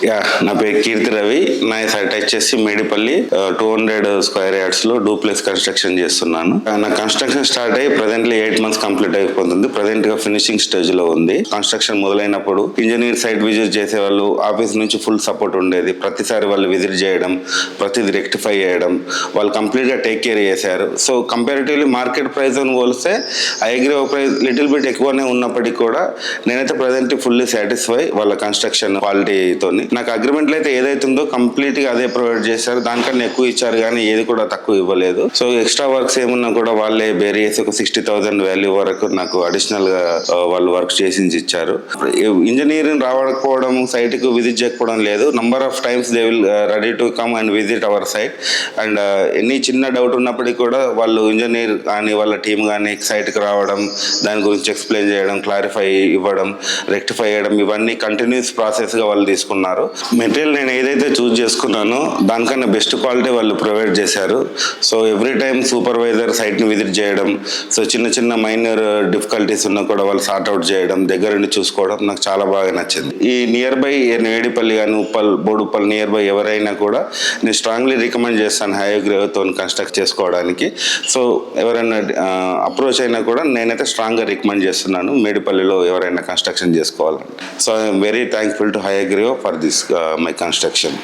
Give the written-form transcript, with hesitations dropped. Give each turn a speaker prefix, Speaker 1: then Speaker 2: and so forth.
Speaker 1: Yeah, నా పేరు కీర్తి రవి. నా సైట్ వచ్చేసి మేడిపల్లి 200 స్క్వేర్ యార్డ్స్ లో డూప్లెక్స్ కన్స్ట్రక్షన్ చేస్తున్నాను. నా కన్స్ట్రక్షన్ స్టార్ట్ అయ్యి ప్రెసెంట్లీ 8 months కంప్లీట్ అయిపోతుంది. ప్రెసెంట్ గా ఫినిషింగ్ స్టేజ్ లో ఉంది. కన్స్ట్రక్షన్ మొదలైనప్పుడు ఇంజనీర్ సైట్ విజిట్ చేసే వాళ్ళు ఆఫీస్ నుంచి ఫుల్ సపోర్ట్ ఉండేది. ప్రతిసారి వాళ్ళు విజిట్ చేయడం, ప్రతిది రెక్టిఫై చేయడం, వాళ్ళు కంప్లీట్ గా టేక్ కేర్ చేశారు. సో కంపారిటివ్లీ మార్కెట్ ప్రైస్ అని పోలిస్తే ఐగ్రీ ప్రైస్ లిటిల్ బిట్ ఎక్కువనే ఉన్నప్పటికీ కూడా నేనైతే ప్రెసెంట్ ఫుల్లీ సాటిస్ఫై వాళ్ళ కన్స్ట్రక్షన్ క్వాలిటీతోని. నాకు అగ్రిమెంట్లో అయితే ఏదైతుందో కంప్లీట్ గా అదే ప్రొవైడ్ చేశారు. దానికన్నా ఎక్కువ ఇచ్చారు కానీ ఏది కూడా తక్కువ ఇవ్వలేదు. సో ఎక్స్ట్రా వర్క్స్ ఏమున్నా కూడా వాళ్ళే బేర్ చేసి ఒక 60,000 వాల్యూ వరకు నాకు అడిషనల్ గా వాళ్ళు వర్క్ చేసి ఇచ్చారు. ఇంజనీరింగ్ రావకపోవడం, సైట్ కు విజిట్ చేయకపోవడం లేదు. Number of times they will ready to come and visit our site. And ఎన్ని చిన్న డౌట్ ఉన్నప్పటికీ కూడా వాళ్ళు ఇంజనీర్ కానీ వాళ్ళ టీం కానీ సైట్ కి రావడం, దాని గురించి ఎక్స్ప్లెయిన్ చేయడం, క్లారిఫై ఇవ్వడం, రెక్టిఫై చేయడం, ఇవన్నీ కంటిన్యూస్ ప్రాసెస్ గా వాళ్ళు తీసుకున్నారు. మెటీరియల్ నేను ఏదైతే చూస్ చేసుకున్నానో దానికన్నా బెస్ట్ క్వాలిటీ వాళ్ళు ప్రొవైడ్ చేశారు. So every time supervisor site ని విజిట్ చేయడం, సో చిన్న చిన్న మైనర్ డిఫికల్టీస్ ఉన్నా కూడా వాళ్ళు సార్ట్అవుట్ చేయడం, దగ్గరుండి చూసుకోవడం నాకు చాలా బాగా నచ్చింది. ఈ నియర్ బై మేడిపల్లి కానీ ఉప్పల్, బోడుప్పల్ నియర్ బై ఎవరైనా కూడా నేను స్ట్రాంగ్లీ రికమెండ్ చేస్తాను హైగ్రేవ్తో కన్స్ట్రక్ట్ చేసుకోవడానికి. సో ఎవరైనా అప్రోచ్ అయినా కూడా నేనైతే స్ట్రాంగ్గా రికమెండ్ చేస్తున్నాను మేడిపల్లిలో ఎవరైనా కన్స్ట్రక్షన్ చేసుకోవాలంటే. So I'm very thankful to హైగ్రేవ్ ఫర్ దిస్ మై construction.